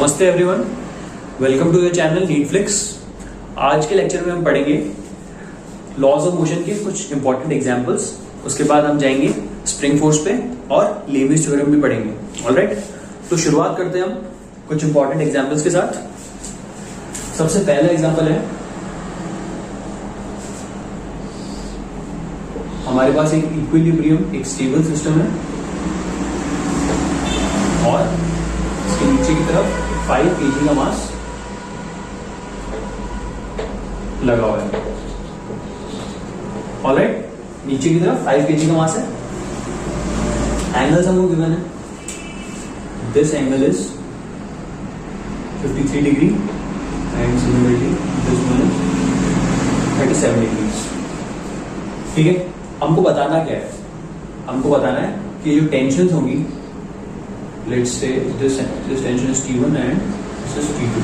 नमस्ते everyone, welcome to the channel Neatflix. आज के लेक्चर में हम पढ़ेंगे लॉज ऑफ मोशन के कुछ इंपॉर्टेंट एग्जांपल्स। उसके बाद हम जाएंगे स्प्रिंग फोर्स पे और लेविस थ्योरम भी पढ़ेंगे। ऑलराइट, तो शुरुआत करते हैं हम कुछ इंपॉर्टेंट एग्जांपल्स के साथ। सबसे पहला एग्जांपल है, हमारे पास एक इक्विलिब्रियम, एक स्टेबल सिस्टम है और इसके नीचे की तरफ 5 kg का मास लगा हुआ है। ऑलराइट, नीचे की तरफ 5 kg का मास है। एंगल्स हमको गिवन है, this angle is 53 degree and similarly this one is 37 degree. ठीक है, हमको बताना क्या है? हमको बताना है कि जो टेंशन होंगी, let's say this tension is T1 and this is T2,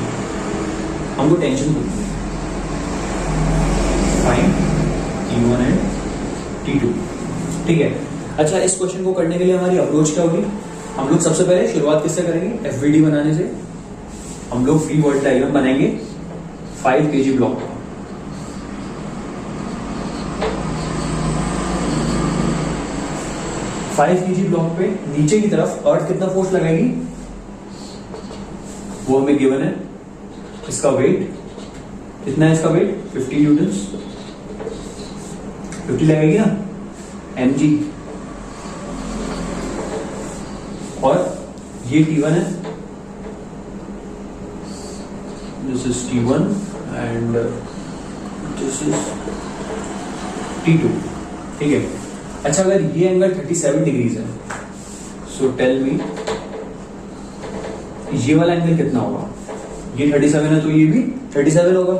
हमको टेंशन होगी फाइन T1 and T2। ठीक है, अच्छा, इस क्वेश्चन को करने के लिए हमारी अप्रोच क्या होगी? हम लोग सबसे पहले शुरुआत किससे करेंगे? FVD बनाने से। हम लोग फ्री वर्ड डायग्राम बनाएंगे 5 kg block. Five kg block पे नीचे की तरफ अर्थ कितना फोर्स लगाएगी वो हमें गिवन है। इसका वेट कितना है? इसका वेट 50 न्यूटन्स, 50 लगाएगी ना, mg। और ये T1 है, this is T1 and this is T2। ठीक है, अच्छा, अगर ये एंगल 37 डिग्रीज है, सो टेल मी ये वाला एंगल कितना होगा? ये 37 है तो ये भी 37 होगा।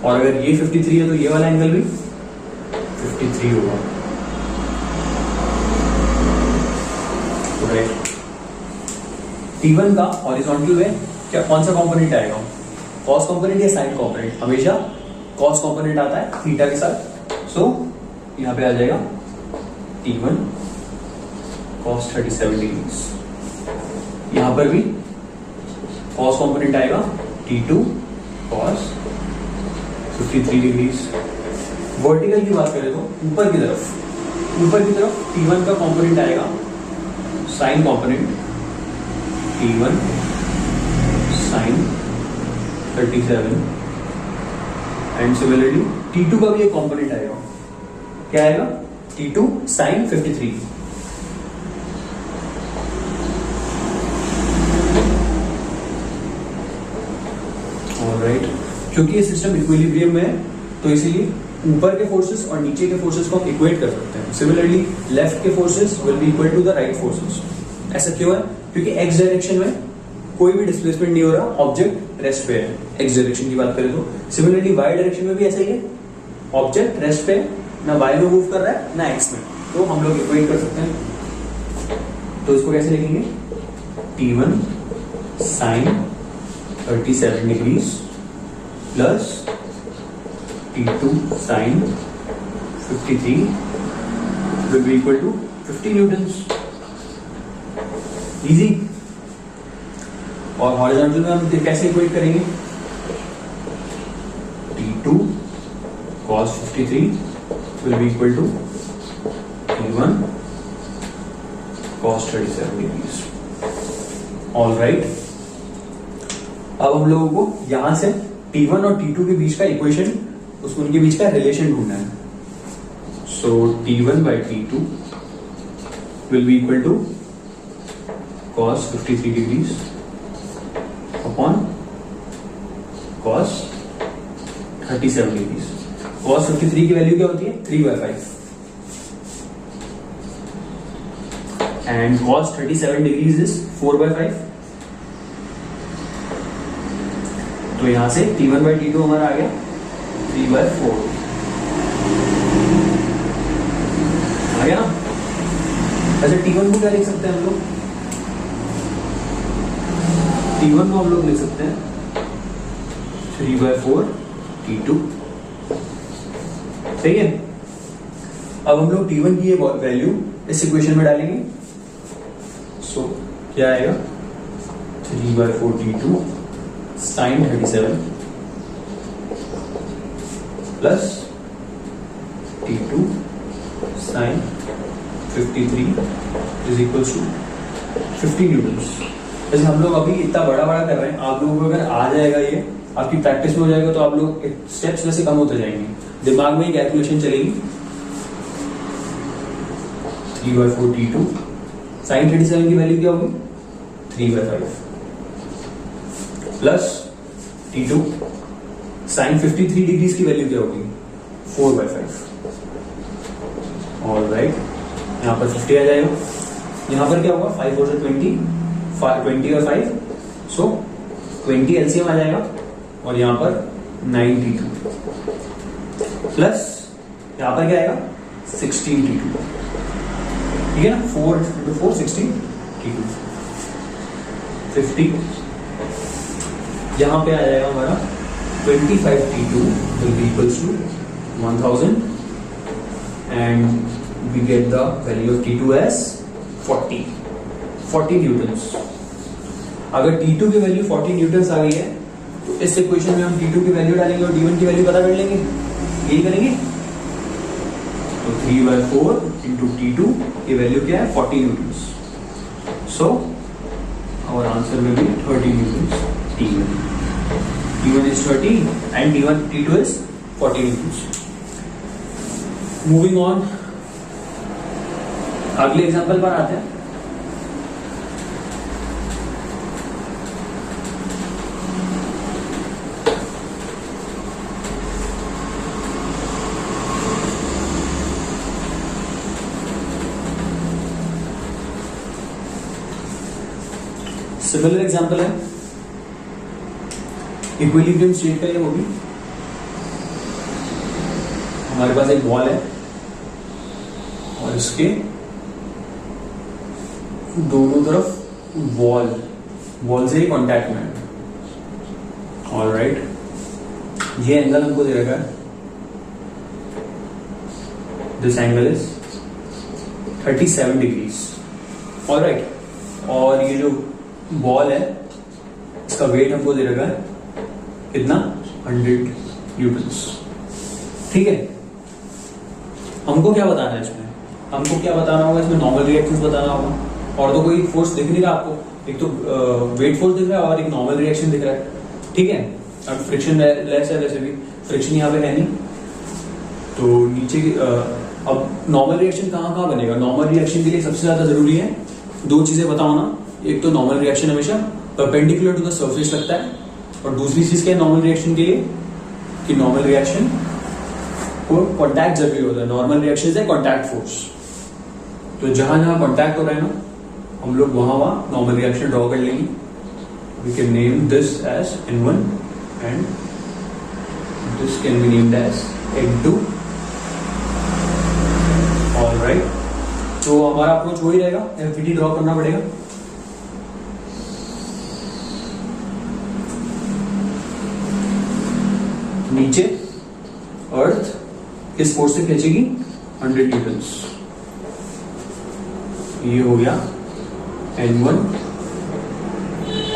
और अगर ये 53 है तो ये वाला एंगल भी 53 होगा। राइट, T1 का हॉरिजॉन्टल में क्या कौन सा कंपोनेंट आएगा? कॉस कंपोनेंट या साइन कंपोनेंट? हमेशा कॉस कंपोनेंट आता है थीटा के साथ। सो यहां पे आ जाएगा T1 cos 37 डिग्री। यहां पर भी कॉस कंपोनेंट आएगा T2 cos 53 डिग्रीज। वर्टिकल की बात करें तो ऊपर की तरफ T1 का कंपोनेंट आएगा sign component T1 sin 37 and similarly T2 का भी एक कंपोनेंट आएगा। क्या आएगा? T2 sin 53। ऑलराइट, क्योंकि ये सिस्टम इक्विलिब्रियम में है तो इसीलिए ऊपर के फोर्सेस और नीचे के फोर्सेस को हम इक्वेट कर सकते हैं। सिमिलरली लेफ्ट के forces will be equal to the right forces. ऐसा क्यों है? क्योंकि एक्स डायरेक्शन में कोई भी डिस्प्लेसमेंट नहीं हो रहा, ऑब्जेक्ट रेस्ट पे है। एक्स डायरेक्शन की बात करें तो सिमिलरली वाई डायरेक्शन में भी ऐसा ही है, ऑब्जेक्ट रेस्ट पे, ना वाई में मूव कर रहा है ना एक्स में, तो हम लोग इक्वेट कर सकते हैं। तो इसको कैसे लिखेंगे? T1 sin 37 degrees plus T2 sin 53 will be equal to 50 newtons. Easy. और हॉरिजॉन्टल में हम कैसे इक्वेट करेंगे? T2 cos 53 will be equal to T1 cos 37 degrees। All right, अब हम लोगों को यहां से T1 और T2 के बीच का इक्वेशन, उनके बीच का रिलेशन ढूंढना है। सो T1 by T2 will be equal to cos 53 degrees upon cos 37 degrees. cos 53 की वैल्यू क्या होती है? 3/5 एंड cos 37 डिग्रीज इज 4/5। तो यहां से T1 by T2 हमारा आ गया 3/4 आ गया ना। अच्छा, T1 को क्या लिख सकते हैं हम लोग? T1 को हम लोग लिख सकते हैं 3/4 T2। सही है। अब हम लोग T1 की ये वैल्यू इस इक्वेशन में डालेंगे सो क्या आएगा 3/4 T2 sin 37 plus T2 sin 53 is equals to 50 newtons. जैसे हम लोग अभी इतना बड़ा बड़ा कर रहे हैं, आप लोगों को अगर आ जाएगा ये आपकी प्रैक्टिस में हो जाएगा तो आप लोग स्टेप्स वैसे कम होते जाएंगे, दिमाग में ही कैलकुलेशन चलेगी। 3/4 T2 sin 37 की वैल्यू क्या होगी 3/5 प्लस T2 sin 53 डिग्रीज की वैल्यू क्या होगी 4/5। ऑलराइट, यहाँ पर 50 आ जाएगा, यहाँ पर क्या होगा 5 और 20 और 5 सो 20 एलसीएम आ जाएगा और यहाँ पर 92 प्लस यहाँ पर क्या आएगा 16 T2, ठीक है ना, 4 into 4 16 T2 50, यहाँ पे आ जाएगा हमारा 25 T2 will be equals to 1000 and we get the value of T2 as 40 Newton's. अगर T2 की वैल्यू 40 न्यूटन्स आ गई है तो इस इक्वेशन में हम T2 की वैल्यू डालेंगे और D1 की वैल्यू पता कर लेंगे, यही करेंगे। तो 3/4 into T2 की वैल्यू क्या है 40 newtons, so our answer will be 30 newtons. T1 is 30 and T2 is 40 newtons. Moving on, अगले एग्जांपल पर आते हैं। सिमिलर एग्जांपल है, इक्विलिब्रियम स्टेट का ये होगी। हमारे पास एक बॉल है और इसके दोनों तरफ वॉल से ही कॉन्टैक्ट में है। ऑलराइट, ये एंगल हमको दे रखा है, this angle is 37 degrees. Alright, और ये जो बॉल है इसका वेट हमको दे रखा है कितना 100 न्यूटन्स, ठीक है। हमको क्या बताना है इसमें, हमको क्या बताना होगा इसमें, नॉर्मल रिएक्शंस बताना होगा। और तो कोई फोर्स दिख नहीं रहा आपको, एक तो वेट फोर्स दिख रहा है और एक नॉर्मल रिएक्शन दिख रहा है, ठीक है। अब फ्रिक्शन लेस है, वैसे भी फ्रिक्शन यहाँ पे है नहीं, तो नीचे अब नॉर्मल रिएक्शन कहाँ बनेगा। नॉर्मल रिएक्शन के लिए सबसे ज्यादा जरूरी है दो चीजें बताओ ना, एक तो नॉर्मल रिएक्शन हमेशा परपेंडिकुलर टू द सरफेस लगता है, और दूसरी चीज क्या है नॉर्मल रिएक्शन के लिए कि नॉर्मल रिएक्शन को कॉन्टैक्ट जरूरी होता है। नॉर्मल रिएक्शन है कॉन्टैक्ट फोर्स, तो जहां जहां कॉन्टैक्ट हो रहा है ना हम लोग वहां नॉर्मल रिएक्शन ड्रॉ कर लेंगे। We can name this as N1 and this can be named as N2। Alright, तो हमारा अप्रोच वही रहेगा, एफवीटी ड्रॉ करना पड़ेगा। नीचे अर्थ किस फोर्स से खींचेगी 100 न्यूटन्स, ये हो गया N1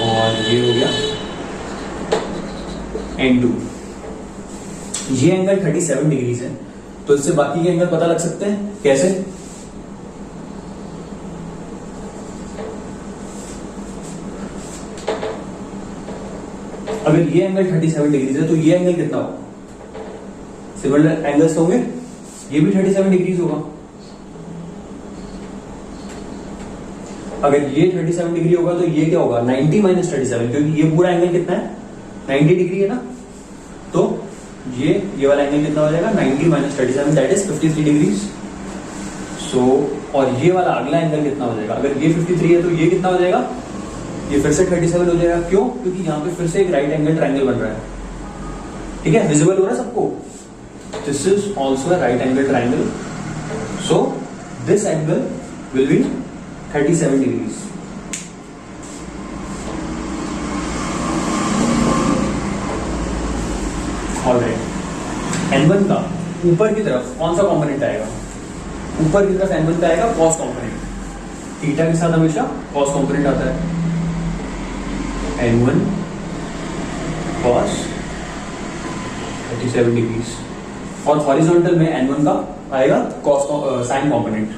और ये हो गया N2। ये एंगल 37 डिग्रीज है, तो इससे बाकी के एंगल पता लग सकते हैं। कैसे, अगर ये एंगल 37 डिग्रीज है तो ये एंगल कितना होगा, सिमिलर एंगल्स होंगे, ये भी 37 डिग्रीज होगा। अगर ये 37 डिग्री होगा तो ये क्या होगा 90 माइनस 37, क्योंकि ये पूरा एंगल कितना है 90 डिग्री है ना, तो ये वाला एंगल कितना हो जाएगा 90 माइनस 37 दैट इज 53 डिग्रीज। सो और ये वाला अगला एंगल कितना हो जाएगा, अगर ये 53 है तो ये कितना हो जाएगा, ये फिर से 37 हो जाएगा। क्यों, क्योंकि यहाँ पे फिर से एक राइट एंगल ट्रायंगल बन रहा है, ठीक है, विजिबल हो रहा है सबको। This is also right angle triangle, so this angle will be 37 degrees. Alright, N1 का ऊपर की तरफ कौन सा कंपोनेंट आएगा, ऊपर की तरफ N1 का आएगा कॉस कंपोनेंट, थीटा के साथ हमेशा कॉस कंपोनेंट आता है, N1 cos 37 डिग्रीज, और हॉरिजॉन्टल में N1 का आएगा cos sine component,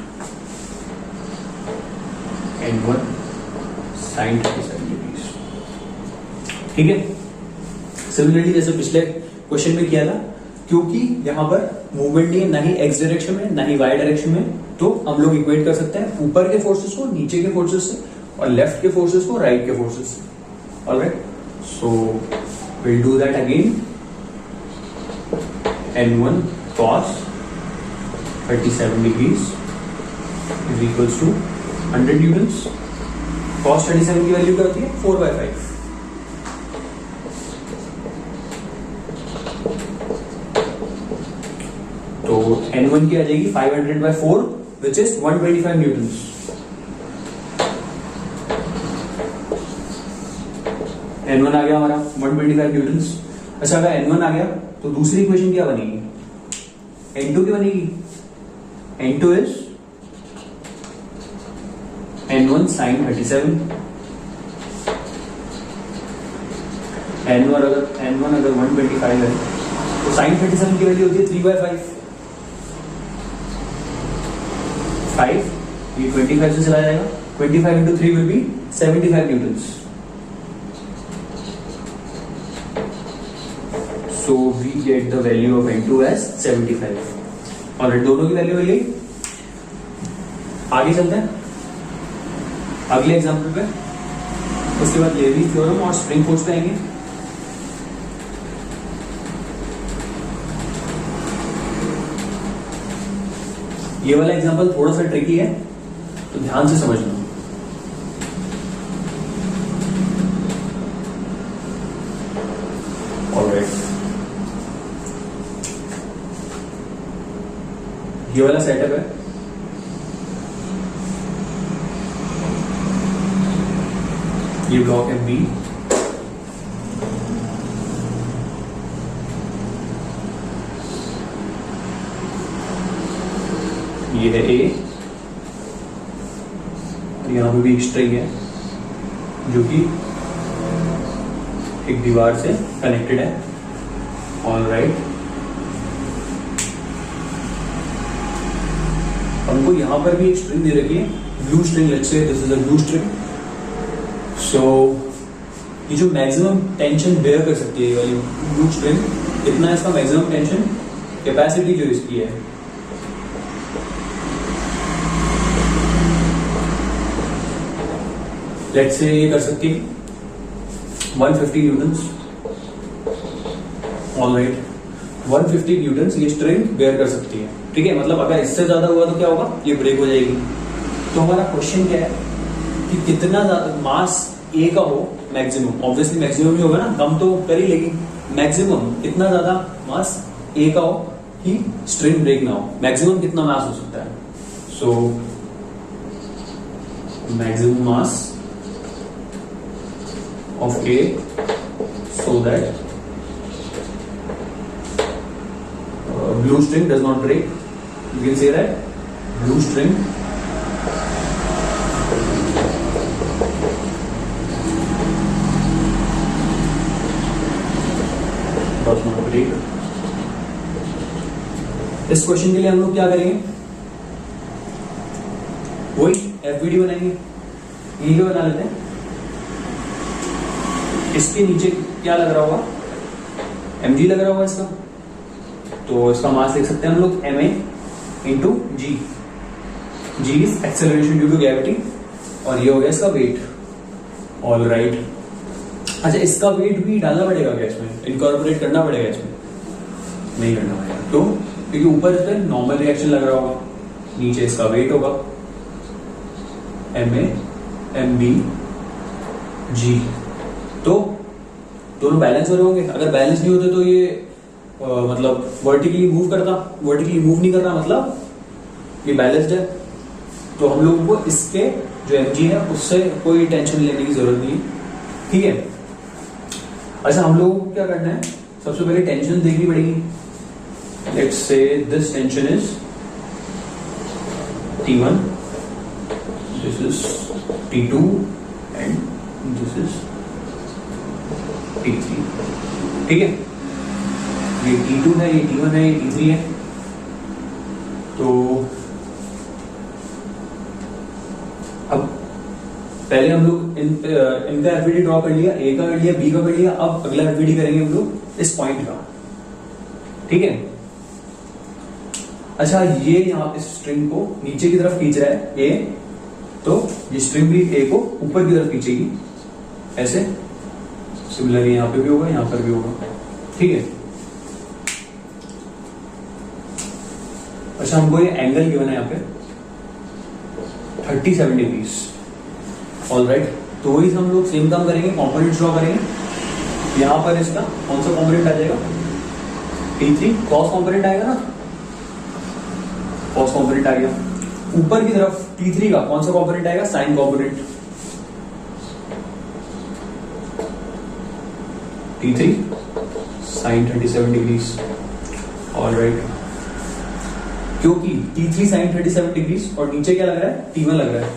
N1 sine 37 degrees. ठीक है, सिमिलरली जैसे पिछले क्वेश्चन में किया था, क्योंकि यहां पर मूवमेंट नहीं है, ना ही एक्स डायरेक्शन में ना ही वाई डायरेक्शन में, तो हम लोग इक्वेट कर सकते हैं ऊपर के फोर्सेस को नीचे के फोर्सेस से, और लेफ्ट के फोर्सेस को राइट के फोर्सेस से। Alright, so will do that again. N1 cos 37 degrees is equals to 100 Newton's. cos 37 की वैल्यू क्या होती है? 4/5। तो N1 की आ जाएगी 500/4 विच इज 125 न्यूटन्स। N1 आ गया हमारा 125 न्यूटन्स। अच्छा, अगर N1 आ गया तो दूसरी इक्वेशन क्या बनेगी? N2 की बनेगी। N2 is N1 sin 37। N1 अगर 125 है तो sin 37 की वैल्यू होती है 3/5। 5 ये 25 से चला जाएगा, 25 into 3 will be 75 Newton's. So we get the value of N2 as 75। और दोनों की वैल्यू मिल गई। आगे चलते हैं अगले एग्जाम्पल पे, उसके बाद लेवी थ्योरम और स्प्रिंग फोर्स पे आएंगे। ये वाला एग्जाम्पल थोड़ा सा ट्रिकी है, तो ध्यान से समझना। ऑलराइट, ये वाला सेटअप है। ये ब्लॉक है बी, ये है ए, और यहां पे भी एक स्ट्रिंग है जो कि एक दीवार से कनेक्टेड है। ऑलराइट, हमको यहां पर भी एक स्ट्रिंग दे रखी है, blue string. Let's say this is a blue string. So ये जो मैक्सिमम टेंशन बेयर कर सकती है ये वाली ब्लू स्ट्रिंग, इतना इसका मैक्सिमम टेंशन कैपेसिटी जो इसकी है। लेट्स से ये कर सकती है 150 न्यूटन्स। ऑलराइट, 150 न्यूटन्स ये स्ट्रिंग बेयर कर सकती है। ठीक है, मतलब अगर इससे ज्यादा हुआ तो क्या होगा? ये ब्रेक हो जाएगी। तो हमारा क्वेश्चन क्या है कि कितना मास ए का हो मैक्सिमम। ऑब्वियसली मैक्सिमम ही होगा ना, कम तो कर ही लेगी। मैक्सिमम कितना ज्यादा मास ए का हो कि स्ट्रिंग ब्रेक ना हो। मैक्सिमम कितना मास हो सकता है? So maximum mass of A so that blue string does not break. You can say that blue string does not break। इस क्वेश्चन के लिए हम लोग क्या करेंगे? वही एफबीडी बनाएंगे। यही क्या बना लेते हैं। इसके नीचे क्या लग रहा होगा? mg लग रहा होगा इसका, तो इसका मास लिख सकते हैं हम लोग ma into g. G is acceleration due to gravity, और ये हो गया इसका वेट। ऑल राइट, अच्छा इसका वेट भी डालना पड़ेगा क्या इसमें? इनकॉर्पोरेट करना पड़ेगा इसमें? नहीं करना पड़ेगा। तो क्योंकि ऊपर इस पर नॉर्मल रिएक्शन लग रहा होगा, नीचे इसका वेट होगा ma mb g। तो दोनों बैलेंस हो रहे होंगे। अगर बैलेंस नहीं होते तो ये मतलब वर्टिकली मूव नहीं कर रहा, मतलब ये बैलेंस्ड है। तो हम लोगों को इसके जो mg है उससे कोई टेंशन लेने की जरूरत नहीं है। ठीक है, अच्छा हम लोगों को क्या करना है? सबसे पहले टेंशन देखनी पड़ेगी। Let's say this tension is T1, this is T2 and this is T3। ठीक है, ये T2 है, ये T1 है, ये T3 है। तो अब पहले हम लोग इनका एफवीडी ड्रॉ कर लिया, ए का कर लिया, बी का कर लिया। अब अगला एफवीडी करेंगे हम लोग इस पॉइंट का। ठीक है, अच्छा ये यहाँ इस स्ट्रिंग को नीचे की तरफ खींच रहा है ए, तो ये स्ट्रिंग भी ए को ऊपर की तरफ खींचेगी ऐसे। सिमिलरली यहाँ पे भी होगा, यहाँ पर भी होगा। ठीक है, अच्छा हमको ये एंगल गिवन है यहाँ पे 37 डिग्रीज। ऑल राइट, तो वही हम लोग सेम काम करेंगे, कॉम्पोनेंट ड्रॉ करेंगे। यहां पर इसका कौन सा कॉम्पोनेंट आ जाएगा? T3 कॉस कॉम्पोनेंट आएगा ना, कॉस कॉम्पोनेंट आ गया। ऊपर की तरफ T3 का कौन सा कॉम्पोनेंट आएगा? Sine component. T3 sine 37 degrees. All right, क्योंकि T3 साइन 37 डिग्रीज और नीचे क्या लग रहा है? T1 लग रहा है।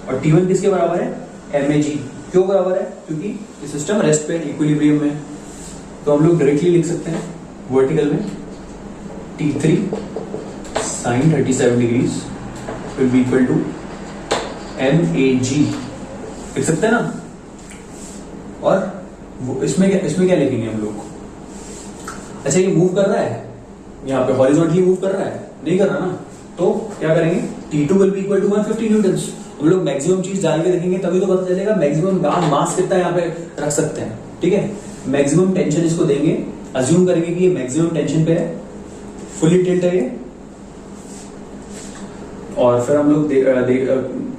और T1 किसके बराबर है? MAG। क्यों बराबर है? क्योंकि ये सिस्टम रेस्ट पे इक्विलिब्रियम में। तो हम लोग डायरेक्टली लिख सकते हैं वर्टिकल में T3 sine 37 degrees will be equal to MAG। लिख सकते हैं ना। और इसमें क्या लिखेंगे हम लोग? अच्छा ये मूव कर रहा है, यहाँ पे हॉरिजॉन्टली मूव कर रहा है? नहीं कर रहा ना, तो क्या करेंगे? T2 will be equal to 150 newtons. हम लोग मैक्सिमम चीज डाल के देखेंगे तभी तो पता चलेगा मैक्सिमम मास कितना यहाँ पे रख सकते हैं। ठीक है, मैक्सिमम टेंशन इसको देंगे, अज्यूम करेंगे कि ये मैक्सिमम टेंशन पे है, फुली टिल्ट है ये। और फिर हम लोग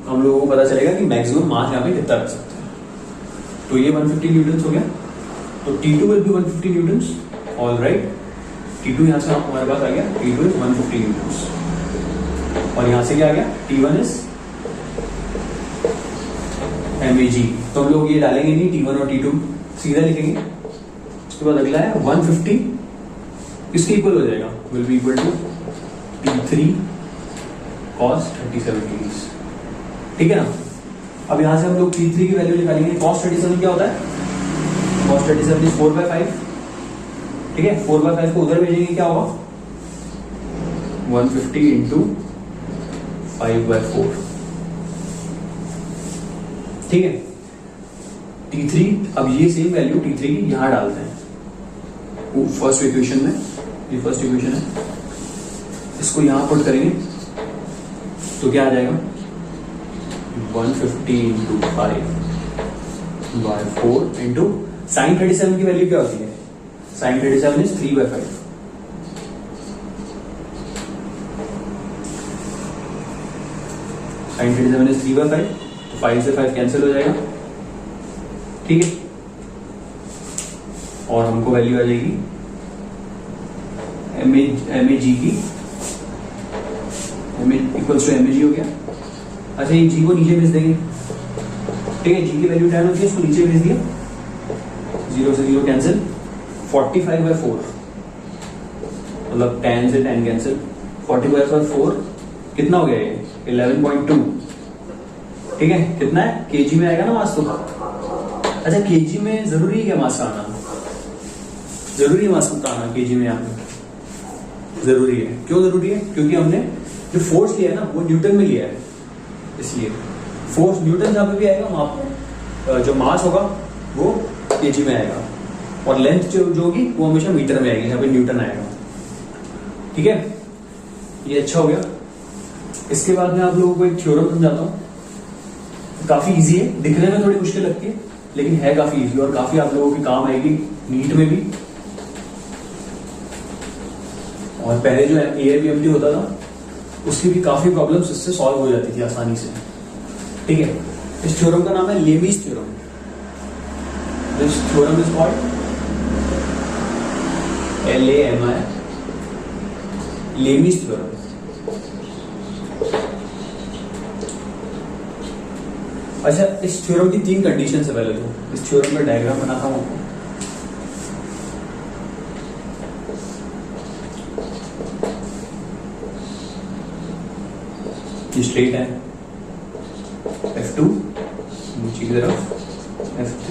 हम लोगों को पता चलेगा कि मैक्सिमम मास यहाँ पे कितना रख सकते हैं। तो ये 150 न्यूटन्स हो गया। तो T2 will B 150 Newton's. All right, T2 यहां से हमारे पास आ गया, T2 इज 150 न्यूटन्स। और यहां से क्या आ गया? T1 is MAG। तो हम लोग ये डालेंगे नहीं T1 और T2, सीधा लिखेंगे। उसके बाद अगला है 150 किसके इक्वल हो जाएगा? Will be equal to T3 cos 37 degrees. ठीक है ना। अब यहां से हम लोग T3 की वैल्यू निकालेंगे। cos 37 क्या होता है? cos 37 is 4/5। ठीक है, 4/5 को उधर भेजेंगे, क्या होगा? 150 इंटू 5/4। ठीक है, T3, अब ये सेम वैल्यू T3 की यहां डालते हैं फर्स्ट इक्वेशन में। ये फर्स्ट इक्वेशन है, इसको यहां पुट करेंगे तो क्या आ जाएगा? 150 इंटू 5/4 इंटू साइन 37 की वैल्यू क्या होती है? Sign 37 is 3/5। साइन 37 इज 3/5, तो 5 से 5 कैंसिल हो जाएगा। ठीक है, और हमको वैल्यू आ जाएगी MAG की, इक्वल्स टू MAG हो गया। अच्छा ये G को नीचे भेज देंगे। ठीक है, G की वैल्यू 10 होती है, इसको नीचे भेज दिया, 0 से 0 कैंसिल। 45/4 मतलब 10 से 10 कैंसिल। 45/4 कितना हो गया? ये 11.2। ठीक है, कितना है? केजी में आएगा ना मास तो। अच्छा केजी में जरूरी है क्या मास का आना? जरूरी है मास का आना केजी में? यहाँ पे जरूरी है। क्यों जरूरी है? क्योंकि हमने जो फोर्स लिया है ना वो न्यूटन में लिया है, इसलिए फोर्स न्यूटन जहां पे भी आएगा वहां पर जो मास होगा वो केजी में आएगा, और लेंथ जो होगी वो हमेशा मीटर में आएगी, जहां पे न्यूटन आएगा। ठीक है, ये अच्छा हो गया। इसके बाद मैं आप लोगों को एक थ्योरम समझाता हूँ। काफी इजी है, दिखने में थोड़ी मुश्किल लगती है लेकिन है काफी इजी, और काफी आप लोगों के काम आएगी नीट में भी। और पहले जो AIPMT होता था उसकी भी काफी प्रॉब्लम्स इससे सॉल्व हो जाती थी आसानी से। ठीक है, इस थ्योरम का नाम है Lami's theorem. This theorem is called LAMI, Lami's theorem. अच्छा, इस थ्योरम की 3 कंडीशन है। पहले तो इस थ्योरम का डायग्राम बनाता हूं आपको। ये स्ट्रेट है, F2 नीचे की तरफ F3।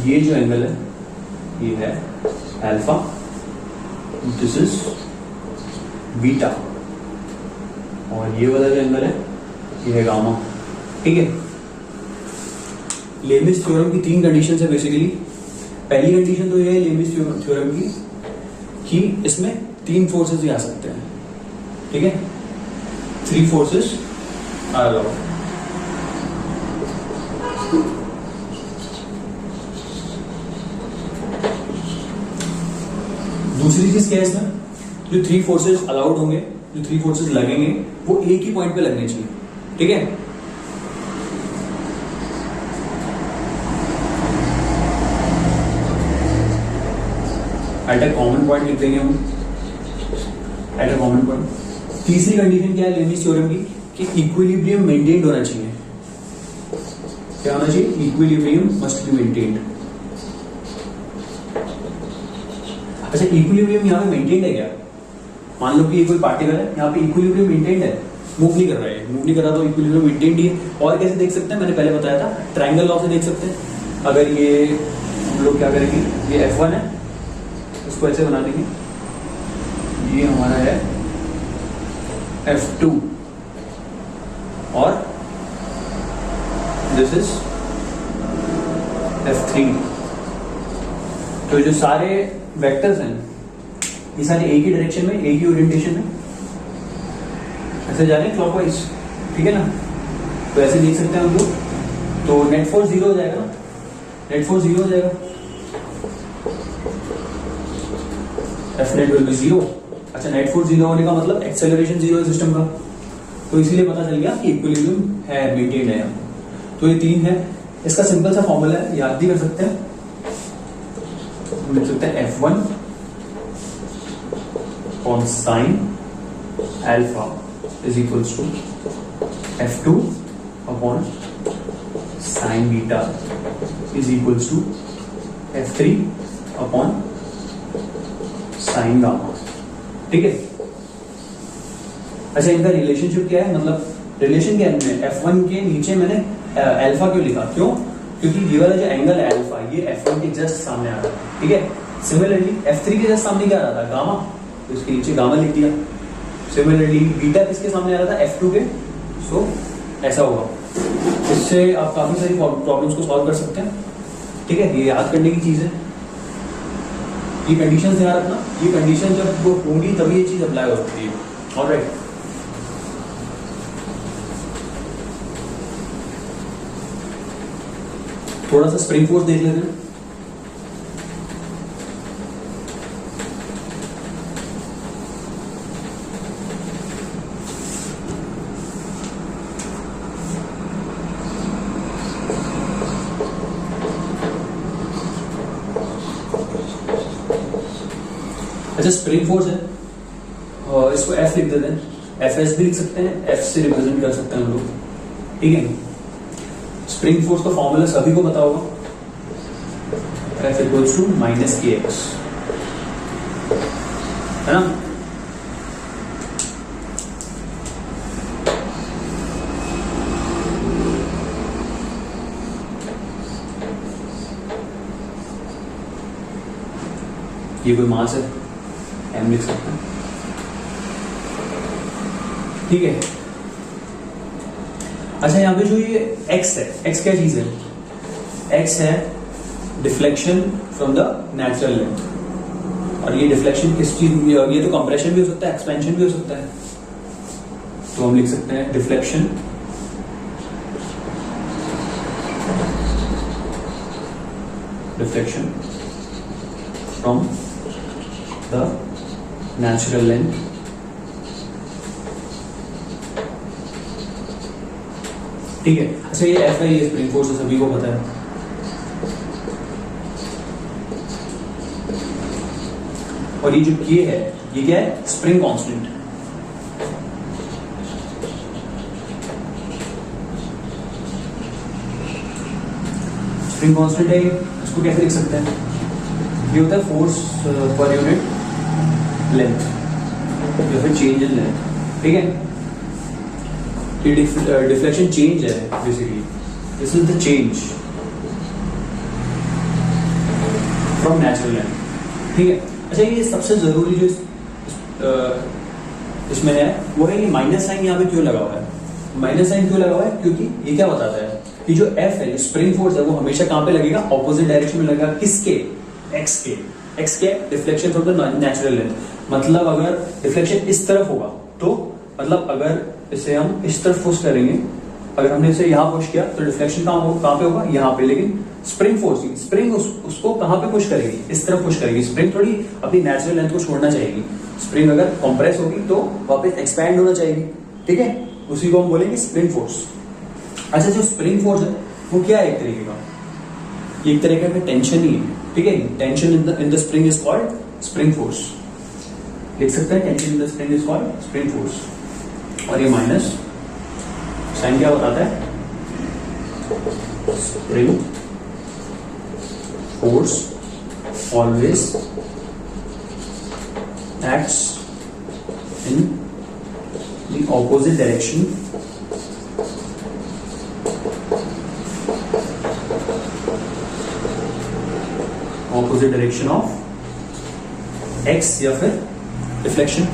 ये जो एंगल है ये है अल्फा, दिस इज बीटा, और ये वाला जो एंगल है ये है गामा। ठीक है, लेबिस थ्योरम की 3 कंडीशन है बेसिकली। पहली कंडीशन तो ये है लेबिस थ्योरम की कि इसमें 3 फोर्सेस भी आ सकते हैं। ठीक है, 3 फोर्सेस आर अलाउड। दूसरी चीज क्या है इसमें, जो 3 फोर्सेस अलाउड होंगे, जो 3 फोर्सेस लगेंगे वो एक ही पॉइंट पे लगने चाहिए। ठीक है, एट अ कॉमन पॉइंट लिख देंगे हम, एट अ कॉमन पॉइंट। तीसरी कंडीशन क्या है लेबिस थ्योरम की कि इक्विलिब्रियम मेंटेन्ड होना चाहिए। क्या होना चाहिए? Equilibrium must be maintained. अच्छा, इक्विलिब्रियम यहाँ पे मेंटेन्ड है क्या? मान लो कि ये कोई पार्टिकल है, यहाँ पे इक्विलिब्रियम मेंटेन्ड है, मूव नहीं कर रहा है, मूव नहीं कर रहा तो इक्विलिब्रियम मेंटेन्ड ही है। और कैसे देख सकते हैं? मैंने पहले बताया था, ट्रायंगल लॉ से देख सकते हैं। अगर ये हम लोग क्या करेंगे, ये F1 है, इसको ऐसे बना देंगे, ये हमारा है F2 और दिस इज F3। तो जो सारे वेक्टर्स हैं ये सारे एक ही डायरेक्शन में, एक ही ओरिएंटेशन में ऐसे जा रहे हैं क्लॉकवाइज। ठीक है ना, तो ऐसे देख सकते हैं हम लोग। तो नेट फोर्स 0 हो जाएगा, नेट फोर्स 0 हो जाएगा, F net will be 0। अच्छा, नेट फोर्स 0 होने का मतलब एक्सेलरेशन 0 है सिस्टम का, तो इसीलिए पता चल गया कि इक्विलिब्रियम है, मेंटेन्ड है यहाँ। तो ये 3 है, इसका सिंपल सा फॉर्मूला है, याद भी कर सकते हैं। लिख सकते हैं F1 on sin alpha is equals to F2 upon sin beta is equals to F3 upon sin gamma। ठीक है, अच्छा, इनका रिलेशनशिप क्या है, मतलब रिलेशन क्या है? F1 के नीचे मैंने अल्फा क्यों लिखा? क्यों? क्योंकि ये वाला जो एंगल है अल्फा, ये F1 के जस्ट सामने आ रहा है। ठीक है, सिमिलरली F3 के जस्ट सामने क्या आ रहा था? गामा, तो इसके नीचे गामा लिख दिया। सिमिलरली बीटा किसके सामने आ रहा था? F2 के। सो ऐसा होगा, इससे आप काफी सारी प्रॉब्लम्स को सॉल्व कर सकते हैं। ठीक है, ये याद करने की चीज है, ये कंडीशन ध्यान रखना, ये कंडीशन जब वो होंगी तभी ये चीज अप्लाई होती है। ऑलराइट, थोड़ा सा स्प्रिंग फोर्स देख लेते हैं। अच्छा, स्प्रिंग फोर्स है, इसको F लिख देते हैं, FS भी लिख सकते हैं, F से रिप्रेजेंट कर सकते हैं हम लोग। ठीक है, स्प्रिंग फोर्स का फॉर्मूला सभी को पता होगा, F इक्वल्स टू -kx, है ना? ये कोई मास है, M लिख सकते हैं। ठीक है, अच्छा, यहाँ पे जो ये x है, x क्या चीज है? x है deflection from the natural length. और ये डिफ्लेक्शन किस चीज, ये तो कंप्रेशन भी हो सकता है, एक्सपेंशन भी हो सकता है। तो हम लिख सकते हैं deflection from the natural length ठीक है। अच्छा, ये F है, ये स्प्रिंग फोर्स है, सभी को पता है। और ये जो K है, ये क्या है? Spring constant. स्प्रिंग कांस्टेंट है, इसको कैसे लिख सकते हैं? ये होता है फोर्स पर यूनिट लेंथ या फिर चेंज इन लेंथ। ठीक है, कि डिफ्लेक्शन चेंज है basically, this is the change from natural length, ठीक है। अच्छा ये सबसे जरूरी जो इसमें है वो है ये माइनस साइन यहाँ पे क्यों लगा हुआ है। माइनस साइन क्यों लगा हुआ है, क्योंकि ये क्या बताता है कि जो F है, जो स्प्रिंग फोर्स है, वो हमेशा कहाँ पे लगेगा, ऑपोजिट डायरेक्शन में लगेगा, किसके, एक्स के। एक्स के deflection from the natural length, मतलब अगर डिफ्लेक्शन इस तरफ होगा तो मतलब अगर इसे हम इस तरफ पुश करेंगे, अगर हमने इसे यहाँ पुश किया तो डिफ्लेक्शन कहाँ पे होगा, यहाँ पे। लेकिन स्प्रिंग फोर्स, स्प्रिंग उसको कहाँ पे पुश करेगी, इस तरफ पुश करेगी। स्प्रिंग थोड़ी अपनी नेचुरल लेंथ को छोड़ना चाहेगी। स्प्रिंग अगर कंप्रेस होगी तो वापस एक्सपैंड होना चाहिए, ठीक है, उसी को हम बोलेंगे स्प्रिंग फोर्स। अच्छा जो स्प्रिंग फोर्स है वो क्या है, एक तरीके का, एक तरीके का टेंशन ही है, ठीक है। Tension in the spring is called spring force, लिख सकते हैं, tension in the spring is called spring force. और ये माइनस साइन क्या बताता है, spring force always acts in the opposite direction of x या फिर डिफ्लेक्शन।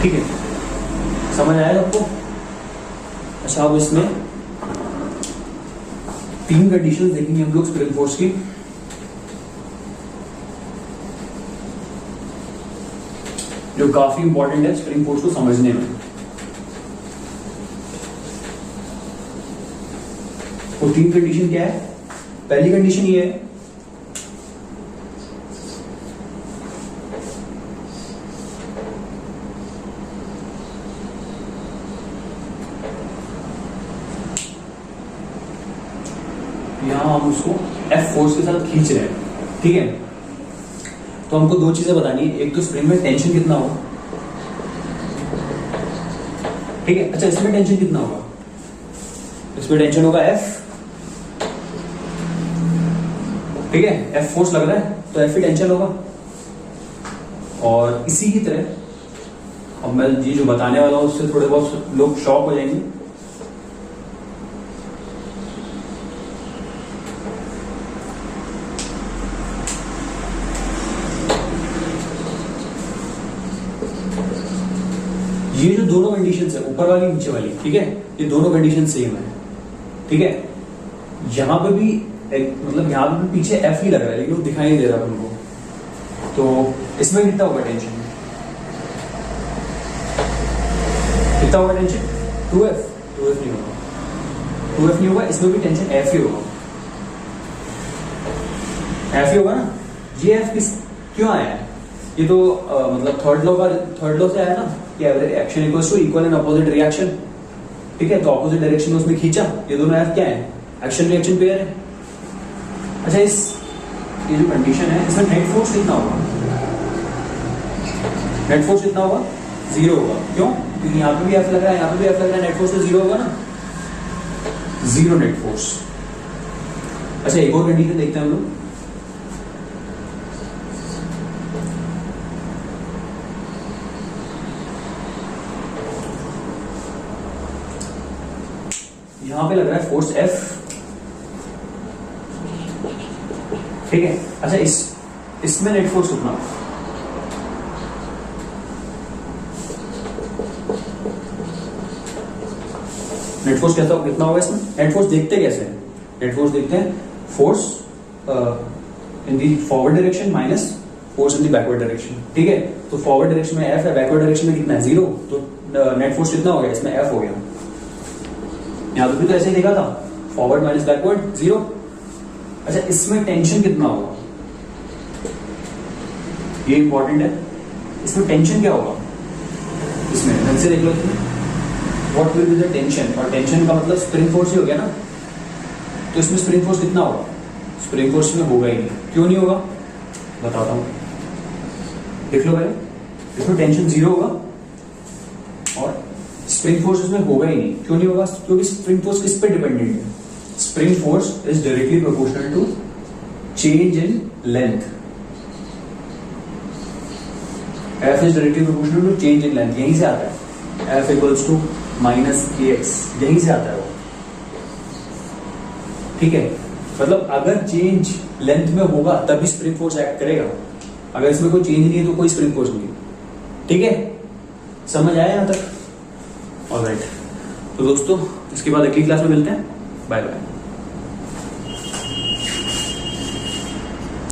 ठीक है, समझ आया आपको। अच्छा अब इसमें तीन कंडीशंस देखेंगे हम लोग स्प्रिंग फोर्स की, जो काफी इंपॉर्टेंट है स्प्रिंग फोर्स को समझने में। वो तीन कंडीशन क्या है, पहली कंडीशन ये है यहां हम उसको F फोर्स के साथ खींच रहे हैं, ठीक है। तो हमको दो चीजें बतानी है, एक तो स्प्रिंग में टेंशन कितना होगा, ठीक है। अच्छा इसमें टेंशन कितना होगा, इसमें टेंशन होगा F, ठीक है। F फोर्स लग रहा है तो F ही टेंशन होगा। और इसी की तरह अब मैं जी जो बताने वाला हूं उससे थोड़े बहुत लोग शॉक हो जाएंगे। ये जो दोनों कंडीशन है, ऊपर वाली नीचे वाली, ठीक है, ये दोनों कंडीशन सेम है, ठीक है। यहां पे भी मतलब यहां पे भी पीछे F ही लग रहा है लेकिन वो दिखाई नहीं दे रहा उनको। तो इसमें कितना होगा टेंशन, कितना होगा टेंशन, 2F। 2F नहीं होगा, 2F नहीं होगा, इसमें भी टेंशन F ही होगा, F ही होगा ना। ये F किस क्यों आया है, ये तो मतलब थर्ड लॉ से आया ना कि every action equals to equal and opposite reaction, ठीक है। तो अपोजिट डायरेक्शन में उसमें खींचा, ये दोनों F क्या है, एक्शन रिएक्शन पेयर है। अच्छा ये जो कंडीशन है इसमें नेट फोर्स कितना होगा, नेट फोर्स कितना होगा, 0 होगा। क्यों, क्योंकि यहाँ पे भी F लग रहा है, यहाँ पे भी F लग रहा है, नेट फोर्स तो 0 होगा ना, 0 नेट फोर्स। अच्छा एक और कंडीशन देखते हैं हम लोग, यहां पे लग रहा है फोर्स F, ठीक है। अच्छा इसमें नेट फोर्स कितना, नेट फोर्स कितना होगा इसमें। नेट फोर्स देखते कैसे हैं, नेट फोर्स देखते हैं force in the forward direction minus force in the backward direction, ठीक है। तो फॉरवर्ड डायरेक्शन में F है, बैकवर्ड डायरेक्शन में कितना है, 0। तो नेट फोर्स कितना हो गया, इसमें F हो गया। यहां तो भी तो ऐसे ही देखा था, फॉरवर्ड माइनस बैकवर्ड 0। अच्छा इसमें टेंशन कितना होगा, ये इंपॉर्टेंट है, इसमें टेंशन क्या होगा, इसमें ढंग से देख लो इसमें what will be the tension, और टेंशन का मतलब स्प्रिंग फोर्स ही हो गया ना। तो इसमें स्प्रिंग फोर्स कितना होगा, स्प्रिंग फोर्स में होगा ही नहीं। क्यों नहीं होगा बताता हूं, देख लो पहले। इसमें टेंशन 0 होगा और स्प्रिंग फोर्स इसमें होगा ही नहीं। क्यों नहीं होगा, क्योंकि स्प्रिंग फोर्स किस पे डिपेंडेंट है, spring force is directly proportional to change in length, F is directly proportional to change in length, यहीं से आता है। F equals to minus K X, यहीं से आता है वो, ठीक है। मतलब अगर चेंज लेंथ में होगा तभी स्प्रिंग फोर्स एक्ट करेगा, अगर इसमें कोई चेंज नहीं है तो कोई स्प्रिंग फोर्स नहीं, ठीक है। समझ आया यहां तक? ऑलराइट, तो दोस्तों इसके बाद अगली क्लास में मिलते हैं। Bye bye.